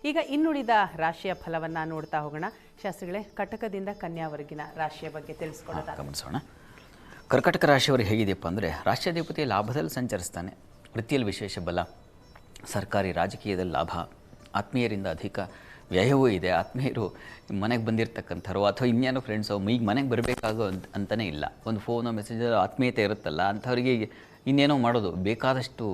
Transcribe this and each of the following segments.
ಈಗ ಇನ್ನುಳಿದ ರಾಶಿಯ ಫಲವನ್ನು ನೋಡ್ತಾ ಹೋಗೋಣ. ಶಾಸ್ತ್ರಿಗಳೇ, ಕಟಕದಿಂದ ಕನ್ಯಾವರೆಗಿನ ರಾಶಿಯ ಬಗ್ಗೆ ತಿಳಿಸ್ಕೊಡೋದಾದ್ರೆ ಗಮನಿಸೋಣ. ಕರ್ಕಟಕ ರಾಶಿಯವರಿಗೆ ಹೇಗಿದೆಯಪ್ಪ ಅಂದರೆ, ರಾಷ್ಟ್ರಾಧಿಪತಿ ಲಾಭದಲ್ಲಿ ಸಂಚರಿಸ್ತಾನೆ. ವೃತ್ತಿಯಲ್ಲಿ ವಿಶೇಷ ಬಲ, ಸರ್ಕಾರಿ ರಾಜಕೀಯದಲ್ಲಿ ಲಾಭ, ಆತ್ಮೀಯರಿಂದ ಅಧಿಕ ವ್ಯಯವೂ ಇದೆ. ಆತ್ಮೀಯರು ಮನೆಗೆ ಬಂದಿರತಕ್ಕಂಥವ್ರು ಅಥವಾ ಇನ್ನೇನೋ ಫ್ರೆಂಡ್ಸು ಈಗ ಮನೆಗೆ ಬರಬೇಕಾಗೋ ಅಂತಲೇ ಇಲ್ಲ, ಒಂದು ಫೋನೋ ಮೆಸೇಜ್ ಆತ್ಮೀಯತೆ ಇರುತ್ತಲ್ಲ, ಅಂಥವ್ರಿಗೆ ಇನ್ನೇನೋ ಮಾಡೋದು ಬೇಕಾದಷ್ಟು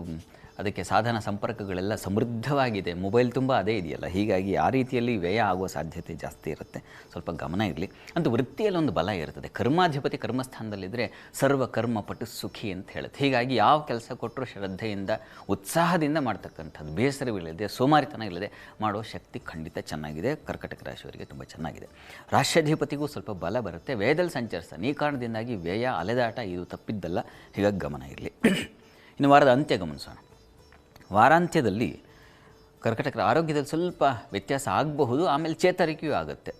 ಅದಕ್ಕೆ ಸಾಧನ ಸಂಪರ್ಕಗಳೆಲ್ಲ ಸಮೃದ್ಧವಾಗಿದೆ. ಮೊಬೈಲ್ ತುಂಬ ಅದೇ ಇದೆಯಲ್ಲ, ಹೀಗಾಗಿ ಆ ರೀತಿಯಲ್ಲಿ ವ್ಯಯ ಆಗುವ ಸಾಧ್ಯತೆ ಜಾಸ್ತಿ ಇರುತ್ತೆ. ಸ್ವಲ್ಪ ಗಮನ ಇರಲಿ. ಅಂತೂ ವೃತ್ತಿಯಲ್ಲಿ ಒಂದು ಬಲ ಇರ್ತದೆ. ಕರ್ಮಾಧಿಪತಿ ಕರ್ಮಸ್ಥಾನದಲ್ಲಿದ್ದರೆ ಸರ್ವ ಕರ್ಮ ಪಟು ಸುಖಿ ಅಂತ ಹೇಳುತ್ತೆ. ಹೀಗಾಗಿ ಯಾವ ಕೆಲಸ ಕೊಟ್ಟರೂ ಶ್ರದ್ಧೆಯಿಂದ ಉತ್ಸಾಹದಿಂದ ಮಾಡ್ತಕ್ಕಂಥದ್ದು, ಬೇಸರವಿಲ್ಲದೆ ಸೋಮಾರಿತನ ಇಲ್ಲದೆ ಮಾಡೋ ಶಕ್ತಿ ಖಂಡಿತ ಚೆನ್ನಾಗಿದೆ. ಕರ್ಕಟಕ ರಾಶಿಯವರಿಗೆ ತುಂಬ ಚೆನ್ನಾಗಿದೆ. ರಾಷ್ಟ್ರಾಧಿಪತಿಗೂ ಸ್ವಲ್ಪ ಬಲ ಬರುತ್ತೆ. ವ್ಯಯದಲ್ಲಿ ಸಂಚರಿಸ್ತಾನೆ. ಈ ಕಾರಣದಿಂದಾಗಿ ವ್ಯಯ ಅಲೆದಾಟ ಇದು ತಪ್ಪಿದ್ದಲ್ಲ, ಹೀಗಾಗಿ ಗಮನ ಇರಲಿ. ಇನ್ನು ವಾರದ ಅಂತ್ಯ ಗಮನಿಸೋಣ. ವಾರಾಂತ್ಯದಲ್ಲಿ ಕರ್ಕಟಕರ ಆರೋಗ್ಯದಲ್ಲಿ ಸ್ವಲ್ಪ ವ್ಯತ್ಯಾಸ ಆಗಬಹುದು, ಆಮೇಲೆ ಚೇತರಿಕೆಯೂ ಆಗುತ್ತೆ.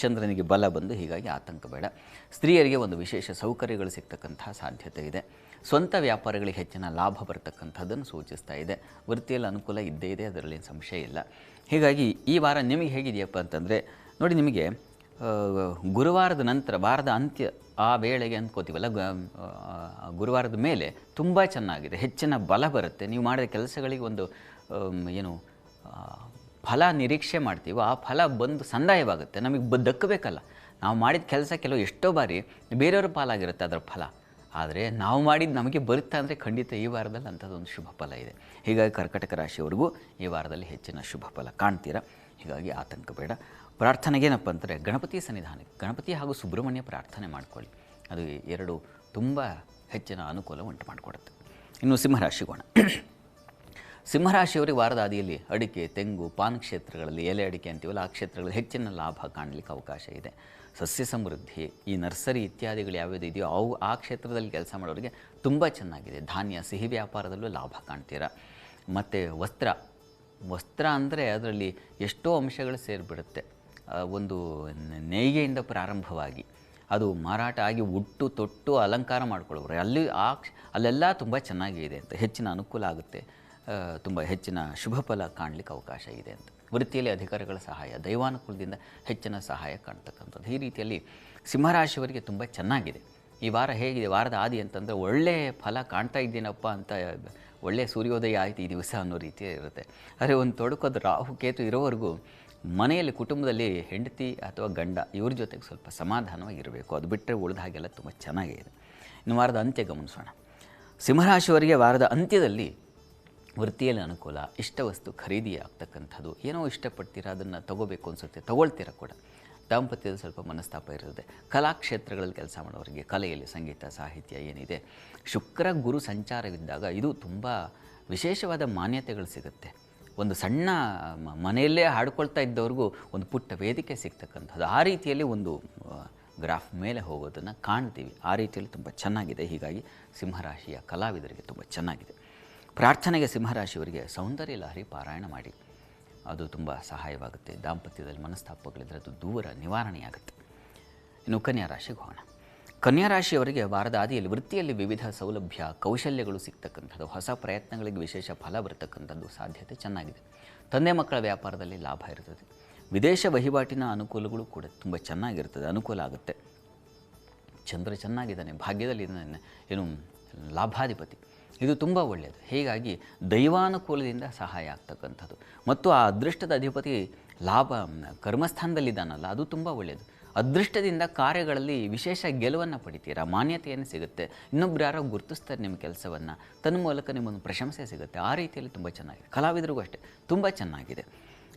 ಚಂದ್ರನಿಗೆ ಬಲ ಬಂದು, ಹೀಗಾಗಿ ಆತಂಕ ಬೇಡ. ಸ್ತ್ರೀಯರಿಗೆ ಒಂದು ವಿಶೇಷ ಸೌಕರ್ಯಗಳು ಸಿಗ್ತಕ್ಕಂಥ ಸಾಧ್ಯತೆ ಇದೆ. ಸ್ವಂತ ವ್ಯಾಪಾರಗಳಿಗೆ ಹೆಚ್ಚಿನ ಲಾಭ ಬರ್ತಕ್ಕಂಥದ್ದನ್ನು ಸೂಚಿಸ್ತಾ ಇದೆ. ವೃತ್ತಿಯಲ್ಲಿ ಅನುಕೂಲ ಇದ್ದೇ ಇದೆ, ಅದರಲ್ಲಿ ಸಂಶಯ ಇಲ್ಲ. ಹೀಗಾಗಿ ಈ ವಾರ ನಿಮಗೆ ಹೇಗಿದೆಯಪ್ಪ ಅಂತಂದರೆ ನೋಡಿ, ನಿಮಗೆ ಗುರುವಾರದ ನಂತರ ವಾರದ ಅಂತ್ಯ ಆ ವೇಳೆಗೆ ಅಂದ್ಕೋತೀವಲ್ಲ, ಗುರುವಾರದ ಮೇಲೆ ತುಂಬ ಚೆನ್ನಾಗಿದೆ. ಹೆಚ್ಚಿನ ಬಲ ಬರುತ್ತೆ. ನೀವು ಮಾಡಿದ ಕೆಲಸಗಳಿಗೆ ಒಂದು ಫಲ ನಿರೀಕ್ಷೆ ಮಾಡ್ತೀವೋ ಆ ಫಲ ಬಂದು ಸಂದಾಯವಾಗುತ್ತೆ. ನಮಗೆ ದಕ್ಕಬೇಕಲ್ಲ. ನಾವು ಮಾಡಿದ ಕೆಲಸ ಕೆಲವು ಎಷ್ಟೋ ಬಾರಿ ಬೇರೆಯವ್ರ ಪಾಲಾಗಿರುತ್ತೆ ಅದರ ಫಲ, ಆದರೆ ನಾವು ಮಾಡಿದ್ದು ನಮಗೆ ಬರುತ್ತೆ ಅಂದರೆ ಖಂಡಿತ ಈ ವಾರದಲ್ಲಿ ಅಂಥದ್ದೊಂದು ಶುಭ ಫಲ ಇದೆ. ಹೀಗಾಗಿ ಕರ್ಕಟಕ ರಾಶಿಯವರೆಗೂ ಈ ವಾರದಲ್ಲಿ ಹೆಚ್ಚಿನ ಶುಭ ಫಲ ಕಾಣ್ತೀರಾ. ಹೀಗಾಗಿ ಆತಂಕ ಬೇಡ. ಪ್ರಾರ್ಥನೆಗೇನಪ್ಪ ಅಂತಾರೆ, ಗಣಪತಿ ಸನ್ನಿಧಾನಕ್ಕೆ ಗಣಪತಿ ಹಾಗೂ ಸುಬ್ರಹ್ಮಣ್ಯ ಪ್ರಾರ್ಥನೆ ಮಾಡಿಕೊಳ್ಳಿ. ಅದು ಎರಡು ತುಂಬ ಹೆಚ್ಚಿನ ಅನುಕೂಲ ಉಂಟು ಮಾಡಿಕೊಡುತ್ತೆ. ಇನ್ನು ಸಿಂಹರಾಶಿಗೋಣ. ಸಿಂಹರಾಶಿಯವರಿಗೆ ವಾರದ ಆದಿಯಲ್ಲಿ ಅಡಿಕೆ, ತೆಂಗು, ಪಾನ್ ಕ್ಷೇತ್ರಗಳಲ್ಲಿ, ಎಲೆ ಅಡಿಕೆ ಅಂತೀವಲ್ಲ, ಆ ಕ್ಷೇತ್ರಗಳಲ್ಲಿ ಹೆಚ್ಚಿನ ಲಾಭ ಕಾಣಲಿಕ್ಕೆ ಅವಕಾಶ ಇದೆ. ಸಸ್ಯ ಸಮೃದ್ಧಿ, ಈ ನರ್ಸರಿ ಇತ್ಯಾದಿಗಳು ಯಾವ್ಯಾವುದು ಇದೆಯೋ ಅವು ಆ ಕ್ಷೇತ್ರದಲ್ಲಿ ಕೆಲಸ ಮಾಡೋರಿಗೆ ತುಂಬ ಚೆನ್ನಾಗಿದೆ. ಧಾನ್ಯ, ಸಿಹಿ ವ್ಯಾಪಾರದಲ್ಲೂ ಲಾಭ ಕಾಣ್ತೀರಾ. ಮತ್ತು ವಸ್ತ್ರ ಅಂದರೆ ಅದರಲ್ಲಿ ಎಷ್ಟೋ ಅಂಶಗಳು ಸೇರಿಬಿಡುತ್ತೆ. ಒಂದು ನೇಯ್ಗೆಯಿಂದ ಪ್ರಾರಂಭವಾಗಿ ಅದು ಮಾರಾಟ ಆಗಿ ಉಟ್ಟು ತೊಟ್ಟು ಅಲಂಕಾರ ಮಾಡ್ಕೊಳ್ಳೋರು ಅಲ್ಲೆಲ್ಲ ತುಂಬ ಚೆನ್ನಾಗಿದೆ ಅಂತ, ಹೆಚ್ಚಿನ ಅನುಕೂಲ ಆಗುತ್ತೆ. ತುಂಬ ಹೆಚ್ಚಿನ ಶುಭ ಫಲ ಕಾಣಲಿಕ್ಕೆ ಅವಕಾಶ ಇದೆ ಅಂತ. ವೃತ್ತಿಯಲ್ಲಿ ಅಧಿಕಾರಿಗಳ ಸಹಾಯ, ದೈವಾನುಕೂಲದಿಂದ ಹೆಚ್ಚಿನ ಸಹಾಯ ಕಾಣ್ತಕ್ಕಂಥದ್ದು. ಈ ರೀತಿಯಲ್ಲಿ ಸಿಂಹರಾಶಿಯವರಿಗೆ ತುಂಬ ಚೆನ್ನಾಗಿದೆ. ಈ ವಾರ ಹೇಗಿದೆ, ವಾರದ ಆದಿ ಅಂತಂದರೆ ಒಳ್ಳೆಯ ಫಲ ಕಾಣ್ತಾ ಇದ್ದೀನಪ್ಪ ಅಂತ, ಒಳ್ಳೆಯ ಸೂರ್ಯೋದಯ ಆಯಿತು ಈ ದಿವಸ ಅನ್ನೋ ರೀತಿ ಇರುತ್ತೆ. ಆದರೆ ಒಂದು ತೊಡಕೋದು ರಾಹು ಕೇತು ಇರೋವರೆಗೂ ಮನೆಯಲ್ಲಿ ಕುಟುಂಬದಲ್ಲಿ ಹೆಂಡತಿ ಅಥವಾ ಗಂಡ ಇವ್ರ ಜೊತೆಗೆ ಸ್ವಲ್ಪ ಸಮಾಧಾನವಾಗಿರಬೇಕು. ಅದು ಬಿಟ್ಟರೆ ಉಳಿದ ಹಾಗೆಲ್ಲ ತುಂಬ ಚೆನ್ನಾಗಿದೆ. ಇನ್ನು ವಾರದ ಅಂತ್ಯ ಗಮನಿಸೋಣ. ಸಿಂಹರಾಶಿಯವರಿಗೆ ವಾರದ ಅಂತ್ಯದಲ್ಲಿ ವೃತ್ತಿಯಲ್ಲಿ ಅನುಕೂಲ, ಇಷ್ಟ ವಸ್ತು ಖರೀದಿ ಆಗ್ತಕ್ಕಂಥದ್ದು. ಏನೋ ಇಷ್ಟಪಡ್ತೀರಾ, ಅದನ್ನು ತೊಗೋಬೇಕು ಅನಿಸುತ್ತೆ, ತೊಗೊಳ್ತೀರಾ ಕೂಡ. ದಾಂಪತ್ಯದ ಸ್ವಲ್ಪ ಮನಸ್ತಾಪ ಇರುತ್ತೆ. ಕಲಾಕ್ಷೇತ್ರಗಳಲ್ಲಿ ಕೆಲಸ ಮಾಡೋರಿಗೆ, ಕಲೆಯಲ್ಲಿ ಸಂಗೀತ, ಸಾಹಿತ್ಯ ಏನಿದೆ, ಶುಕ್ರ ಗುರು ಸಂಚಾರವಿದ್ದಾಗ ಇದು ತುಂಬ ವಿಶೇಷವಾದ ಮಾನ್ಯತೆಗಳು ಸಿಗುತ್ತೆ. ಒಂದು ಸಣ್ಣ ಮನೆಯಲ್ಲೇ ಹಾಡ್ಕೊಳ್ತಾ ಇದ್ದವ್ರಿಗೂ ಒಂದು ಪುಟ್ಟ ವೇದಿಕೆ ಸಿಗ್ತಕ್ಕಂಥದ್ದು. ಆ ರೀತಿಯಲ್ಲಿ ಒಂದು ಗ್ರಾಫ್ ಮೇಲೆ ಹೋಗೋದನ್ನು ಕಾಣ್ತೀವಿ. ಆ ರೀತಿಯಲ್ಲಿ ತುಂಬ ಚೆನ್ನಾಗಿದೆ. ಹೀಗಾಗಿ ಸಿಂಹರಾಶಿಯ ಕಲಾವಿದರಿಗೆ ತುಂಬ ಚೆನ್ನಾಗಿದೆ. ಪ್ರಾರ್ಥನೆಗೆ ಸಿಂಹರಾಶಿಯವರಿಗೆ ಸೌಂದರ್ಯ ಲಹರಿ ಪಾರಾಯಣ ಮಾಡಿ, ಅದು ತುಂಬ ಸಹಾಯವಾಗುತ್ತೆ. ದಾಂಪತ್ಯದಲ್ಲಿ ಮನಸ್ತಾಪಗಳಿದ್ದರೆ ಅದು ದೂರ ನಿವಾರಣೆಯಾಗುತ್ತೆ. ಇನ್ನು ಕನ್ಯಾ ರಾಶಿಗೆ ಹೋಗೋಣ. ಕನ್ಯಾ ರಾಶಿಯವರಿಗೆ ವಾರದ ಆದಿಯಲ್ಲಿ ವೃತ್ತಿಯಲ್ಲಿ ವಿವಿಧ ಸೌಲಭ್ಯ, ಕೌಶಲ್ಯಗಳು ಸಿಗ್ತಕ್ಕಂಥದ್ದು, ಹೊಸ ಪ್ರಯತ್ನಗಳಿಗೆ ವಿಶೇಷ ಫಲ ಬರ್ತಕ್ಕಂಥದ್ದು ಸಾಧ್ಯತೆ ಚೆನ್ನಾಗಿದೆ. ತಂದೆ ಮಕ್ಕಳ ವ್ಯಾಪಾರದಲ್ಲಿ ಲಾಭ ಇರ್ತದೆ. ವಿದೇಶ ವಹಿವಾಟಿನ ಅನುಕೂಲಗಳು ಕೂಡ ತುಂಬ ಚೆನ್ನಾಗಿರ್ತದೆ, ಅನುಕೂಲ ಆಗುತ್ತೆ. ಚಂದ್ರ ಚೆನ್ನಾಗಿದ್ದಾನೆ, ಭಾಗ್ಯದಲ್ಲಿ ಏನು ಲಾಭಾಧಿಪತಿ, ಇದು ತುಂಬ ಒಳ್ಳೆಯದು. ಹೀಗಾಗಿ ದೈವಾನುಕೂಲದಿಂದ ಸಹಾಯ ಆಗ್ತಕ್ಕಂಥದ್ದು. ಮತ್ತು ಆ ಅದೃಷ್ಟದ ಅಧಿಪತಿ ಕರ್ಮಸ್ಥಾನದಲ್ಲಿದ್ದಾನಲ್ಲ, ಅದು ತುಂಬ ಒಳ್ಳೆಯದು. ಅದೃಷ್ಟದಿಂದ ಕಾರ್ಯಗಳಲ್ಲಿ ವಿಶೇಷ ಗೆಲುವನ್ನು ಪಡಿತೀರಾ, ಮಾನ್ಯತೆಯನ್ನು ಸಿಗುತ್ತೆ. ಇನ್ನೊಬ್ರು ಯಾರೋ ಗುರುತಿಸ್ತಾರೆ ನಿಮ್ಮ ಕೆಲಸವನ್ನು, ತನ್ನ ಮೂಲಕ ನಿಮ್ಮೊಂದು ಪ್ರಶಂಸೆ ಸಿಗುತ್ತೆ. ಆ ರೀತಿಯಲ್ಲಿ ತುಂಬ ಚೆನ್ನಾಗಿದೆ. ಕಲಾವಿದರಿಗೂ ಅಷ್ಟೇ ತುಂಬ ಚೆನ್ನಾಗಿದೆ.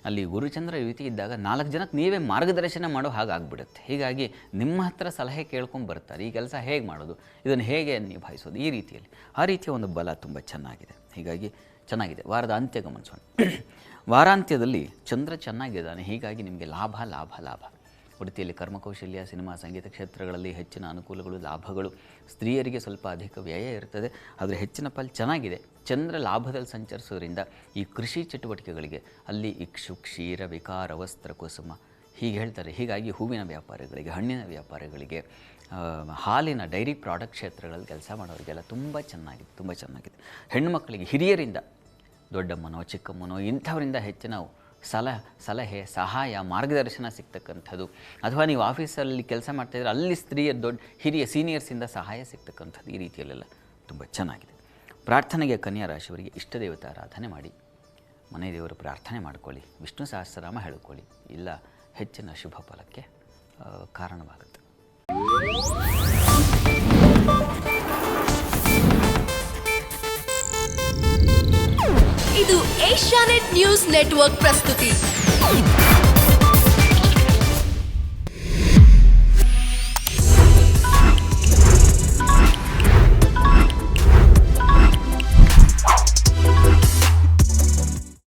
ಅಲ್ಲಿ ಗುರುಚಂದ್ರ ಯುತಿ ಇದ್ದಾಗ 4 ಜನಕ್ಕೆ ನೀವೇ ಮಾರ್ಗದರ್ಶನ ಮಾಡೋ ಹಾಗಾಗ್ಬಿಡುತ್ತೆ. ಹೀಗಾಗಿ ನಿಮ್ಮ ಹತ್ರ ಸಲಹೆ ಕೇಳ್ಕೊಂಡು ಬರ್ತಾರೆ, ಈ ಕೆಲಸ ಹೇಗೆ ಮಾಡೋದು, ಇದನ್ನು ಹೇಗೆ ನಿಭಾಯಿಸೋದು, ಈ ರೀತಿಯಲ್ಲಿ ಆ ರೀತಿಯ ಒಂದು ಬಲ ತುಂಬ ಚೆನ್ನಾಗಿದೆ. ಹೀಗಾಗಿ ಚೆನ್ನಾಗಿದೆ. ವಾರದ ಅಂತ್ಯ ಗಮನಿಸೋಣ. ವಾರಾಂತ್ಯದಲ್ಲಿ ಚಂದ್ರ ಚೆನ್ನಾಗಿದ್ದಾನೆ. ಹೀಗಾಗಿ ನಿಮಗೆ ಲಾಭ ಲಾಭ ಲಾಭ. ವೃತ್ತಿಯಲ್ಲಿ ಕರ್ಮಕೌಶಲ್ಯ, ಸಿನಿಮಾ, ಸಂಗೀತ ಕ್ಷೇತ್ರಗಳಲ್ಲಿ ಹೆಚ್ಚಿನ ಅನುಕೂಲಗಳು, ಲಾಭಗಳು. ಸ್ತ್ರೀಯರಿಗೆ ಸ್ವಲ್ಪ ಅಧಿಕ ವ್ಯಯ ಇರ್ತದೆ, ಆದರೆ ಹೆಚ್ಚಿನ ಫಲ ಚೆನ್ನಾಗಿದೆ. ಚಂದ್ರ ಲಾಭದಲ್ಲಿ ಸಂಚರಿಸೋದ್ರಿಂದ ಈ ಕೃಷಿ ಚಟುವಟಿಕೆಗಳಿಗೆ, ಅಲ್ಲಿ ಇಕ್ಷು, ಕ್ಷೀರ, ವಿಕಾರ, ವಸ್ತ್ರ, ಕುಸುಮ ಹೀಗೆ ಹೇಳ್ತಾರೆ. ಹೀಗಾಗಿ ಹೂವಿನ ವ್ಯಾಪಾರಿಗಳಿಗೆ, ಹಣ್ಣಿನ ವ್ಯಾಪಾರಿಗಳಿಗೆ, ಹಾಲಿನ ಡೈರಿ ಪ್ರಾಡಕ್ಟ್ ಕ್ಷೇತ್ರಗಳಲ್ಲಿ ಕೆಲಸ ಮಾಡೋರಿಗೆಲ್ಲ ತುಂಬ ಚೆನ್ನಾಗಿದೆ. ಹೆಣ್ಣುಮಕ್ಕಳಿಗೆ ಹಿರಿಯರಿಂದ, ದೊಡ್ಡಮ್ಮನೋ ಚಿಕ್ಕಮ್ಮನೋ ಇಂಥವರಿಂದ ಹೆಚ್ಚಿನ ಸಲಹೆ, ಸಹಾಯ, ಮಾರ್ಗದರ್ಶನ ಸಿಗ್ತಕ್ಕಂಥದ್ದು, ಅಥವಾ ನೀವು ಆಫೀಸಲ್ಲಿ ಕೆಲಸ ಮಾಡ್ತಾಯಿದ್ರೆ ಅಲ್ಲಿ ಸ್ತ್ರೀಯರು ದೊಡ್ಡ ಹಿರಿಯ ಸೀನಿಯರ್ಸಿಂದ ಸಹಾಯ ಸಿಗ್ತಕ್ಕಂಥದ್ದು, ಈ ರೀತಿಯಲ್ಲೆಲ್ಲ ತುಂಬ ಚೆನ್ನಾಗಿದೆ. ಪ್ರಾರ್ಥನೆಗೆ ಕನ್ಯಾ ರಾಶಿಯವರಿಗೆ ಇಷ್ಟ ದೇವತಾ ಆರಾಧನೆ ಮಾಡಿ, ಮನೆ ದೇವರು ಪ್ರಾರ್ಥನೆ ಮಾಡ್ಕೊಳ್ಳಿ, ವಿಷ್ಣು ಸಹಸ್ರನಾಮ ಹೇಳ್ಕೊಳ್ಳಿ, ಇಲ್ಲ ಹೆಚ್ಚಿನ ಶುಭ ಫಲಕ್ಕೆ ಕಾರಣವಾಗುತ್ತೆ. ಇದು ಏಷ್ಯಾನೆಟ್ ನ್ಯೂಸ್ ನೆಟ್ವರ್ಕ್ ಪ್ರಸ್ತುತಿ.